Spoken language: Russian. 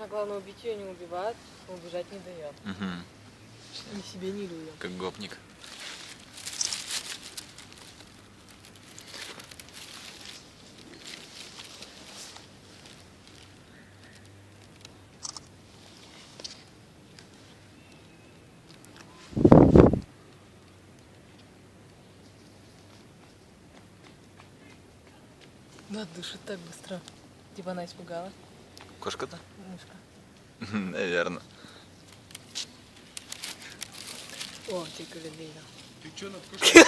А главное, убить ее не убивает, убежать не дает. Угу. Ни себе, ни людям. Как гопник. Да, дышит так быстро. Типа она испугала. Кошка-то? Мышка. Наверное. О, тільки людина. Ты что над кошкой